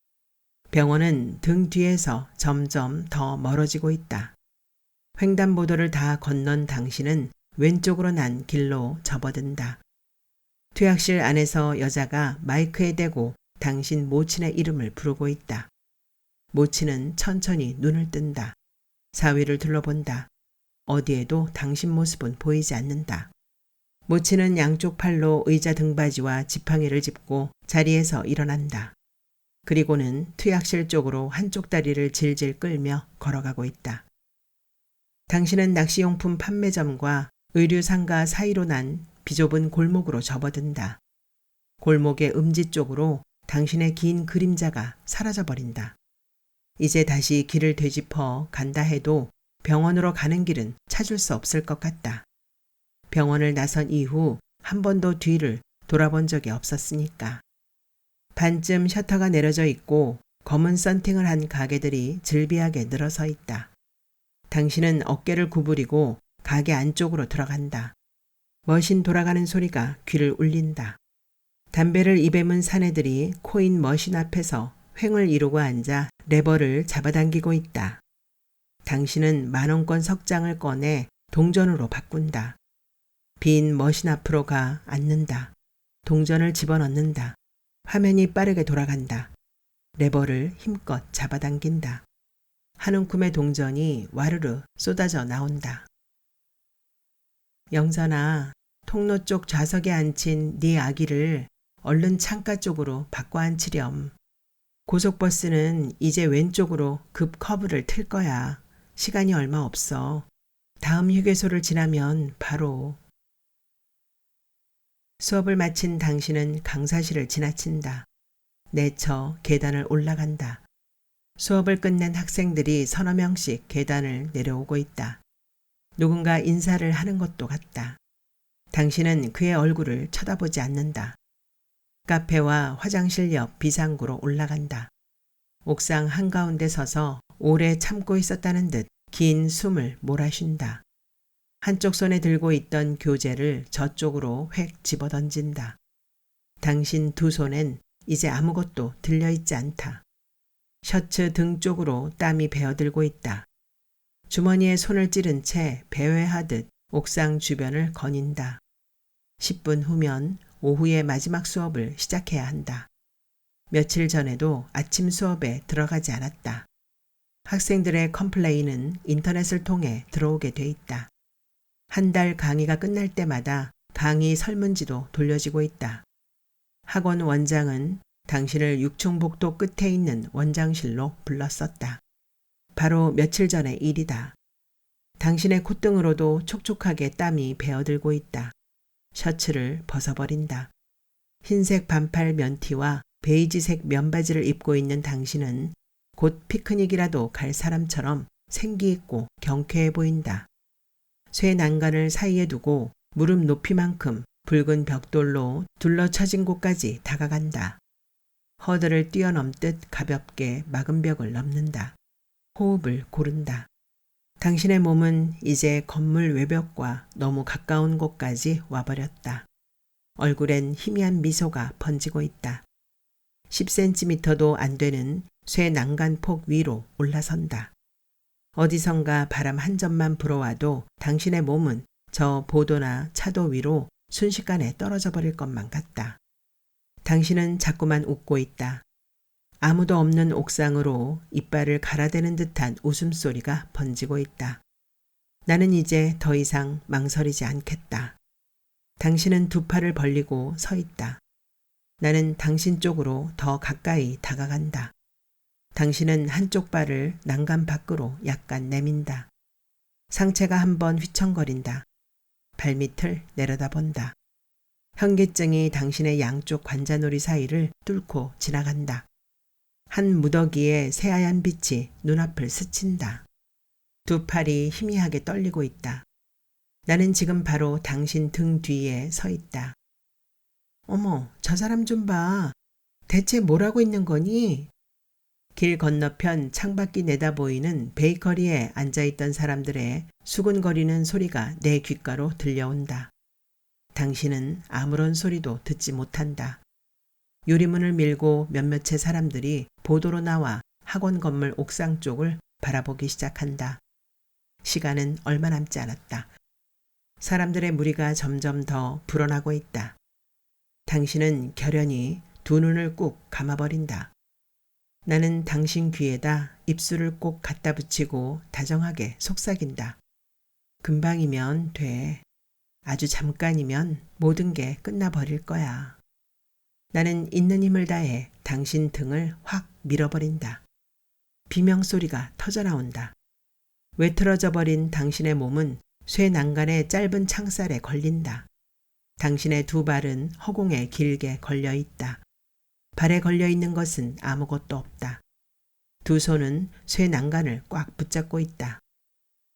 병원은 등 뒤에서 점점 더 멀어지고 있다. 횡단보도를 다 건넌 당신은 왼쪽으로 난 길로 접어든다. 투약실 안에서 여자가 마이크에 대고 당신 모친의 이름을 부르고 있다. 모친은 천천히 눈을 뜬다. 사위를 둘러본다. 어디에도 당신 모습은 보이지 않는다. 모친은 양쪽 팔로 의자 등받이와 지팡이를 짚고 자리에서 일어난다. 그리고는 투약실 쪽으로 한쪽 다리를 질질 끌며 걸어가고 있다. 당신은 낚시용품 판매점과 의류상가 사이로 난 비좁은 골목으로 접어든다. 골목의 음지 쪽으로 당신의 긴 그림자가 사라져버린다. 이제 다시 길을 되짚어 간다 해도 병원으로 가는 길은 찾을 수 없을 것 같다. 병원을 나선 이후 한 번도 뒤를 돌아본 적이 없었으니까. 반쯤 셔터가 내려져 있고 검은 썬팅을 한 가게들이 즐비하게 늘어서 있다. 당신은 어깨를 구부리고 가게 안쪽으로 들어간다. 머신 돌아가는 소리가 귀를 울린다. 담배를 입에 문 사내들이 코인 머신 앞에서 횡을 이루고 앉아 레버를 잡아당기고 있다. 당신은 만원권 석장을 꺼내 동전으로 바꾼다. 빈 머신 앞으로 가 앉는다. 동전을 집어넣는다. 화면이 빠르게 돌아간다. 레버를 힘껏 잡아당긴다. 한 움큼의 동전이 와르르 쏟아져 나온다. 영선아, 통로 쪽 좌석에 앉힌 네 아기를 얼른 창가 쪽으로 바꿔 앉히렴. 고속버스는 이제 왼쪽으로 급 커브를 틀 거야. 시간이 얼마 없어. 다음 휴게소를 지나면 바로. 수업을 마친 당신은 강사실을 지나친다. 내쳐 계단을 올라간다. 수업을 끝낸 학생들이 서너 명씩 계단을 내려오고 있다. 누군가 인사를 하는 것도 같다. 당신은 그의 얼굴을 쳐다보지 않는다. 카페와 화장실 옆 비상구로 올라간다. 옥상 한가운데 서서 오래 참고 있었다는 듯 긴 숨을 몰아쉰다. 한쪽 손에 들고 있던 교재를 저쪽으로 획 집어던진다. 당신 두 손엔 이제 아무것도 들려있지 않다. 셔츠 등 쪽으로 땀이 배어들고 있다. 주머니에 손을 찌른 채 배회하듯 옥상 주변을 거닌다. 10분 후면 오후의 마지막 수업을 시작해야 한다. 며칠 전에도 아침 수업에 들어가지 않았다. 학생들의 컴플레인은 인터넷을 통해 들어오게 돼 있다. 한 달 강의가 끝날 때마다 강의 설문지도 돌려지고 있다. 학원 원장은 당신을 육충복도 끝에 있는 원장실로 불렀었다. 바로 며칠 전의 일이다. 당신의 콧등으로도 촉촉하게 땀이 배어들고 있다. 셔츠를 벗어버린다. 흰색 반팔 면티와 베이지색 면바지를 입고 있는 당신은 곧 피크닉이라도 갈 사람처럼 생기있고 경쾌해 보인다. 쇠 난간을 사이에 두고 무릎 높이만큼 붉은 벽돌로 둘러쳐진 곳까지 다가간다. 허들을 뛰어넘듯 가볍게 막은 벽을 넘는다. 호흡을 고른다. 당신의 몸은 이제 건물 외벽과 너무 가까운 곳까지 와버렸다. 얼굴엔 희미한 미소가 번지고 있다. 10cm도 안 되는 쇠 난간폭 위로 올라선다. 어디선가 바람 한 점만 불어와도 당신의 몸은 저 보도나 차도 위로 순식간에 떨어져 버릴 것만 같다. 당신은 자꾸만 웃고 있다. 아무도 없는 옥상으로 이빨을 갈아대는 듯한 웃음소리가 번지고 있다. 나는 이제 더 이상 망설이지 않겠다. 당신은 두 팔을 벌리고 서 있다. 나는 당신 쪽으로 더 가까이 다가간다. 당신은 한쪽 발을 난간 밖으로 약간 내민다. 상체가 한번 휘청거린다. 발밑을 내려다본다. 현기증이 당신의 양쪽 관자놀이 사이를 뚫고 지나간다. 한 무더기의 새하얀 빛이 눈앞을 스친다. 두 팔이 희미하게 떨리고 있다. 나는 지금 바로 당신 등 뒤에 서 있다. 어머, 저 사람 좀 봐. 대체 뭘 하고 있는 거니? 길 건너편 창밖이 내다보이는 베이커리에 앉아있던 사람들의 수군거리는 소리가 내 귓가로 들려온다. 당신은 아무런 소리도 듣지 못한다. 유리문을 밀고 몇몇의 사람들이 보도로 나와 학원 건물 옥상 쪽을 바라보기 시작한다. 시간은 얼마 남지 않았다. 사람들의 무리가 점점 더 불어나고 있다. 당신은 결연히 두 눈을 꾹 감아버린다. 나는 당신 귀에다 입술을 꼭 갖다 붙이고 다정하게 속삭인다. 금방이면 돼. 아주 잠깐이면 모든 게 끝나버릴 거야. 나는 있는 힘을 다해 당신 등을 확 밀어버린다. 비명소리가 터져나온다. 외틀어져 버린 당신의 몸은 쇠 난간의 짧은 창살에 걸린다. 당신의 두 발은 허공에 길게 걸려있다. 발에 걸려있는 것은 아무것도 없다. 두 손은 쇠 난간을 꽉 붙잡고 있다.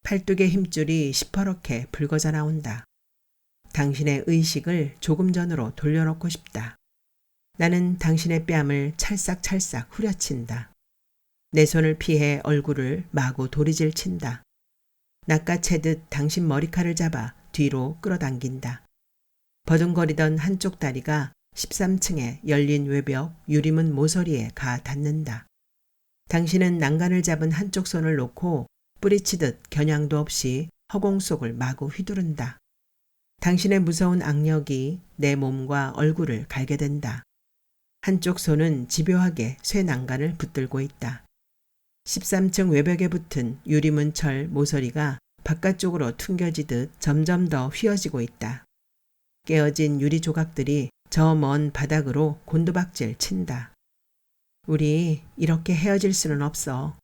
팔뚝의 힘줄이 시퍼렇게 붉어져 나온다. 당신의 의식을 조금 전으로 돌려놓고 싶다. 나는 당신의 뺨을 찰싹찰싹 후려친다. 내 손을 피해 얼굴을 마구 도리질 친다. 낚아채듯 당신 머리칼을 잡아 뒤로 끌어당긴다. 버둥거리던 한쪽 다리가 13층의 열린 외벽 유리문 모서리에 가 닿는다. 당신은 난간을 잡은 한쪽 손을 놓고 뿌리치듯 겨냥도 없이 허공 속을 마구 휘두른다. 당신의 무서운 악력이 내 몸과 얼굴을 갈게 된다. 한쪽 손은 집요하게 쇠 난간을 붙들고 있다. 13층 외벽에 붙은 유리문 철 모서리가 바깥쪽으로 퉁겨지듯 점점 더 휘어지고 있다. 깨어진 유리 조각들이 저 먼 바닥으로 곤두박질 친다. 우리 이렇게 헤어질 수는 없어.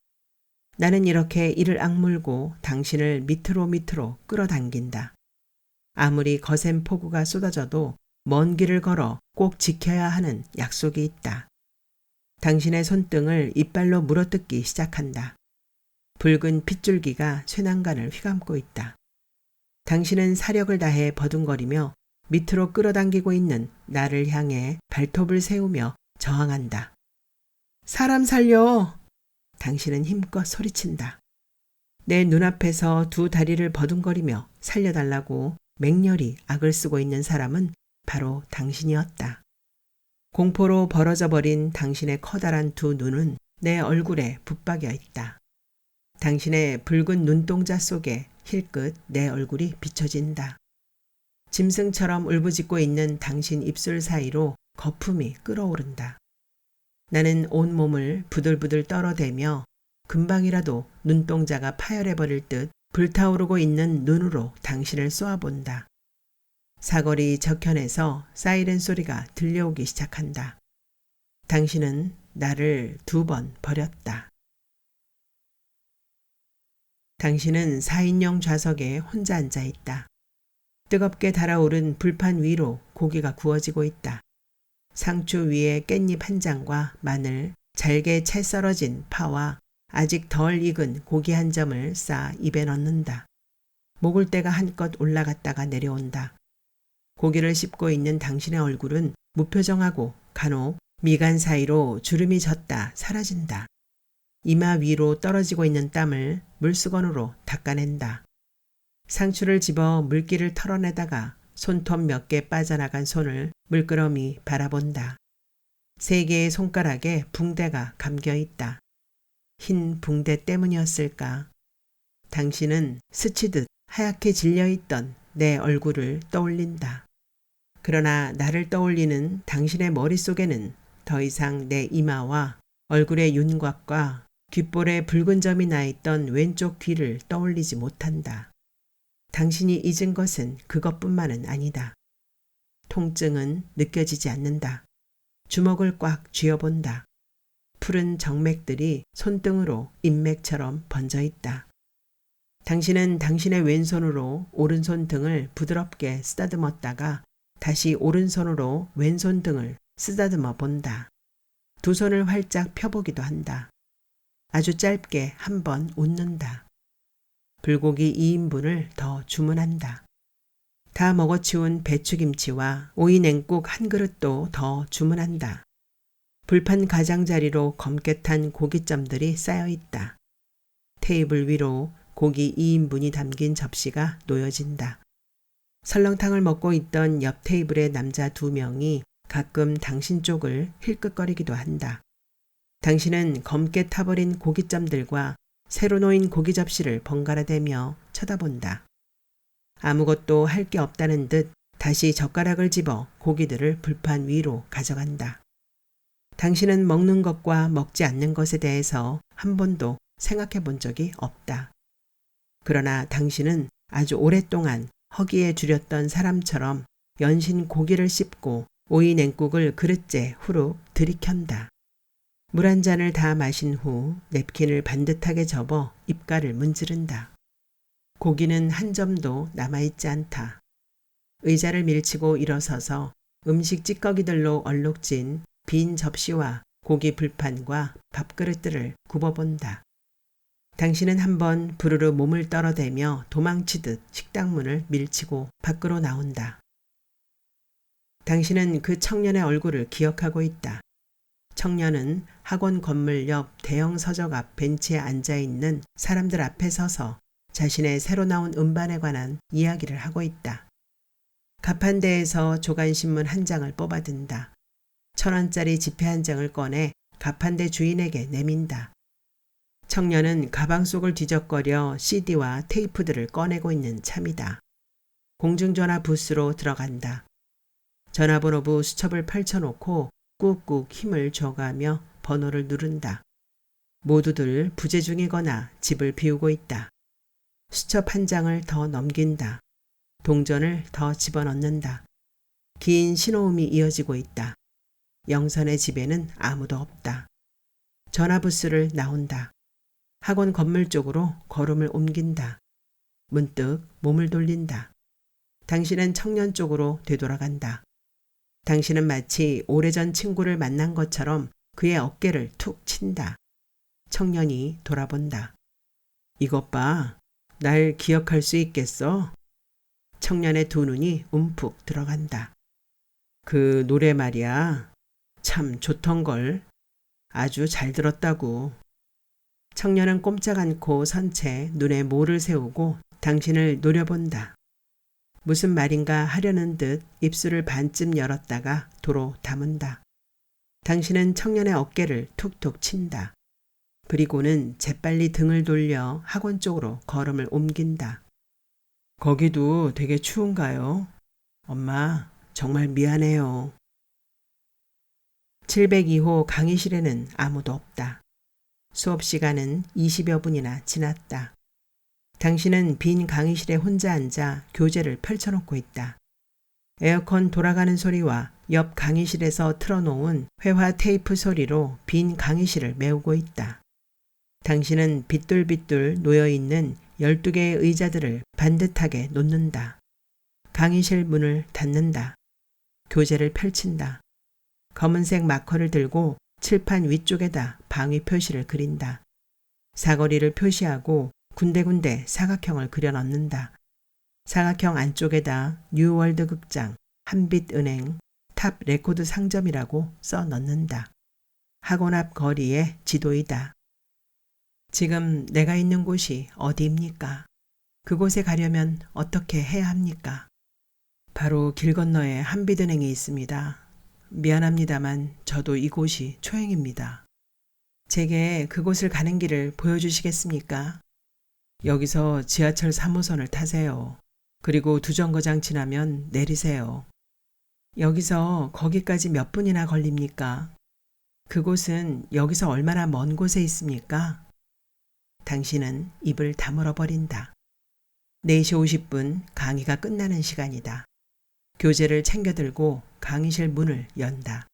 나는 이렇게 이를 악물고 당신을 밑으로 끌어당긴다. 아무리 거센 폭우가 쏟아져도 먼 길을 걸어 꼭 지켜야 하는 약속이 있다. 당신의 손등을 이빨로 물어뜯기 시작한다. 붉은 핏줄기가 쇠난간을 휘감고 있다. 당신은 사력을 다해 버둥거리며 밑으로 끌어당기고 있는 나를 향해 발톱을 세우며 저항한다. 사람 살려! 당신은 힘껏 소리친다. 내 눈앞에서 두 다리를 버둥거리며 살려달라고 맹렬히 악을 쓰고 있는 사람은 바로 당신이었다. 공포로 벌어져 버린 당신의 커다란 두 눈은 내 얼굴에 붙박여 있다. 당신의 붉은 눈동자 속에 힐끗 내 얼굴이 비춰진다. 짐승처럼 울부짖고 있는 당신 입술 사이로 거품이 끓어오른다. 나는 온몸을 부들부들 떨어대며 금방이라도 눈동자가 파열해버릴 듯 불타오르고 있는 눈으로 당신을 쏘아본다. 사거리 저편에서 사이렌 소리가 들려오기 시작한다. 당신은 나를 2번 버렸다. 당신은 4인용 좌석에 혼자 앉아 있다. 뜨겁게 달아오른 불판 위로 고기가 구워지고 있다. 상추 위에 깻잎 한 장과 마늘, 잘게 채 썰어진 파와 아직 덜 익은 고기 한 점을 싸 입에 넣는다. 목을 때가 한껏 올라갔다가 내려온다. 고기를 씹고 있는 당신의 얼굴은 무표정하고 간혹 미간 사이로 주름이 졌다 사라진다. 이마 위로 떨어지고 있는 땀을 물수건으로 닦아낸다. 상추를 집어 물기를 털어내다가 손톱 몇 개 빠져나간 손을 물끄러미 바라본다. 3개의 손가락에 붕대가 감겨 있다. 흰 붕대 때문이었을까? 당신은 스치듯 하얗게 질려있던 내 얼굴을 떠올린다. 그러나 나를 떠올리는 당신의 머릿속에는 더 이상 내 이마와 얼굴의 윤곽과 귓볼에 붉은 점이 나 있던 왼쪽 귀를 떠올리지 못한다. 당신이 잊은 것은 그것뿐만은 아니다. 통증은 느껴지지 않는다. 주먹을 꽉 쥐어본다. 푸른 정맥들이 손등으로 인맥처럼 번져 있다. 당신은 당신의 왼손으로 오른손 등을 부드럽게 쓰다듬었다가 다시 오른손으로 왼손 등을 쓰다듬어 본다. 두 손을 활짝 펴보기도 한다. 아주 짧게 한 번 웃는다. 불고기 2인분을 더 주문한다. 다 먹어치운 배추김치와 오이 냉국 한 그릇도 더 주문한다. 불판 가장자리로 검게 탄 고깃점들이 쌓여 있다. 테이블 위로 고기 2인분이 담긴 접시가 놓여진다. 설렁탕을 먹고 있던 옆 테이블의 남자 2명이 가끔 당신 쪽을 힐끗거리기도 한다. 당신은 검게 타버린 고깃점들과 새로 놓인 고기 접시를 번갈아 대며 쳐다본다. 아무것도 할 게 없다는 듯 다시 젓가락을 집어 고기들을 불판 위로 가져간다. 당신은 먹는 것과 먹지 않는 것에 대해서 한 번도 생각해 본 적이 없다. 그러나 당신은 아주 오랫동안 허기에 줄였던 사람처럼 연신 고기를 씹고 오이 냉국을 그릇째 후룩 들이켠다. 물 한 잔을 다 마신 후 냅킨을 반듯하게 접어 입가를 문지른다. 고기는 한 점도 남아있지 않다. 의자를 밀치고 일어서서 음식 찌꺼기들로 얼룩진 빈 접시와 고기 불판과 밥그릇들을 굽어본다. 당신은 한번 부르르 몸을 떨어대며 도망치듯 식당문을 밀치고 밖으로 나온다. 당신은 그 청년의 얼굴을 기억하고 있다. 청년은 학원 건물 옆 대형 서적 앞 벤치에 앉아있는 사람들 앞에 서서 자신의 새로 나온 음반에 관한 이야기를 하고 있다. 가판대에서 조간신문 한 장을 뽑아든다. 1,000원짜리 지폐 한 장을 꺼내 가판대 주인에게 내민다. 청년은 가방 속을 뒤적거려 CD와 테이프들을 꺼내고 있는 참이다. 공중전화 부스로 들어간다. 전화번호부 수첩을 펼쳐놓고 꾹꾹 힘을 줘가며 번호를 누른다. 모두들 부재 중이거나 집을 비우고 있다. 수첩 한 장을 더 넘긴다. 동전을 더 집어넣는다. 긴 신호음이 이어지고 있다. 영선의 집에는 아무도 없다. 전화부스를 나온다. 학원 건물 쪽으로 걸음을 옮긴다. 문득 몸을 돌린다. 당신은 청년 쪽으로 되돌아간다. 당신은 마치 오래전 친구를 만난 것처럼 그의 어깨를 툭 친다. 청년이 돌아본다. 이것 봐. 날 기억할 수 있겠어? 청년의 두 눈이 움푹 들어간다. 그 노래 말이야. 참 좋던걸. 아주 잘 들었다고. 청년은 꼼짝 않고 선 채 눈에 모를 세우고 당신을 노려본다. 무슨 말인가 하려는 듯 입술을 반쯤 열었다가 도로 다문다. 당신은 청년의 어깨를 툭툭 친다. 그리고는 재빨리 등을 돌려 학원 쪽으로 걸음을 옮긴다. 거기도 되게 추운가요? 엄마, 정말 미안해요. 702호 강의실에는 아무도 없다. 수업 시간은 20여 분이나 지났다. 당신은 빈 강의실에 혼자 앉아 교재를 펼쳐놓고 있다. 에어컨 돌아가는 소리와 옆 강의실에서 틀어놓은 회화 테이프 소리로 빈 강의실을 메우고 있다. 당신은 빗돌빗돌 놓여있는 12개의 의자들을 반듯하게 놓는다. 강의실 문을 닫는다. 교재를 펼친다. 검은색 마커를 들고 칠판 위쪽에다 방위 표시를 그린다. 사거리를 표시하고 군데군데 사각형을 그려 넣는다. 사각형 안쪽에다 뉴월드 극장, 한빛은행, 탑 레코드 상점이라고 써 넣는다. 학원 앞 거리의 지도이다. 지금 내가 있는 곳이 어디입니까? 그곳에 가려면 어떻게 해야 합니까? 바로 길 건너에 한빛은행이 있습니다. 미안합니다만 저도 이곳이 초행입니다. 제게 그곳을 가는 길을 보여주시겠습니까? 여기서 지하철 3호선을 타세요. 그리고 두 정거장 지나면 내리세요. 여기서 거기까지 몇 분이나 걸립니까? 그곳은 여기서 얼마나 먼 곳에 있습니까? 당신은 입을 다물어 버린다. 4시 50분 강의가 끝나는 시간이다. 교재를 챙겨들고 강의실 문을 연다.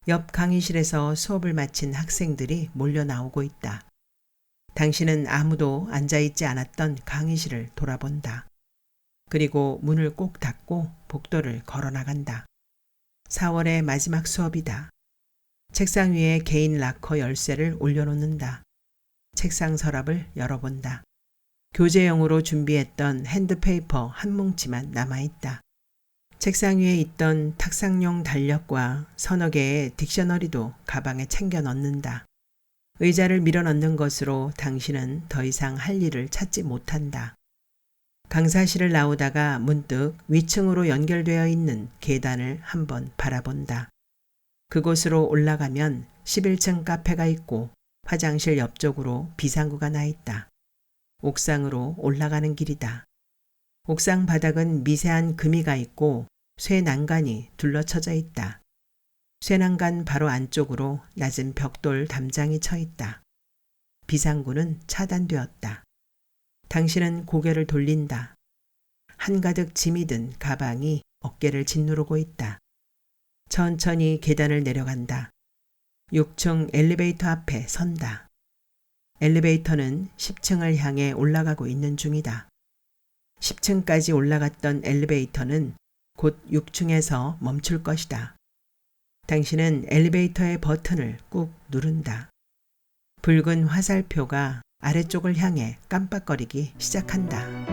옆 강의실에서 수업을 마친 학생들이 몰려 나오고 있다. 당신은 아무도 앉아있지 않았던 강의실을 돌아본다. 그리고 문을 꼭 닫고 복도를 걸어 나간다. 4월의 마지막 수업이다. 책상 위에 개인 락커 열쇠를 올려놓는다. 책상 서랍을 열어본다. 교재용으로 준비했던 핸드페이퍼 한 뭉치만 남아있다. 책상 위에 있던 탁상용 달력과 서너 개의 딕셔너리도 가방에 챙겨 넣는다. 의자를 밀어 넣는 것으로 당신은 더 이상 할 일을 찾지 못한다. 강사실을 나오다가 문득 위층으로 연결되어 있는 계단을 한번 바라본다. 그곳으로 올라가면 11층 카페가 있고 화장실 옆쪽으로 비상구가 나 있다. 옥상으로 올라가는 길이다. 옥상 바닥은 미세한 금이가 있고 쇠 난간이 둘러쳐져 있다. 쇠 난간 바로 안쪽으로 낮은 벽돌 담장이 쳐 있다. 비상구는 차단되었다. 당신은 고개를 돌린다. 한가득 짐이 든 가방이 어깨를 짓누르고 있다. 천천히 계단을 내려간다. 6층 엘리베이터 앞에 선다. 엘리베이터는 10층을 향해 올라가고 있는 중이다. 10층까지 올라갔던 엘리베이터는 곧 6층에서 멈출 것이다. 당신은 엘리베이터의 버튼을 꾹 누른다. 붉은 화살표가 아래쪽을 향해 깜빡거리기 시작한다.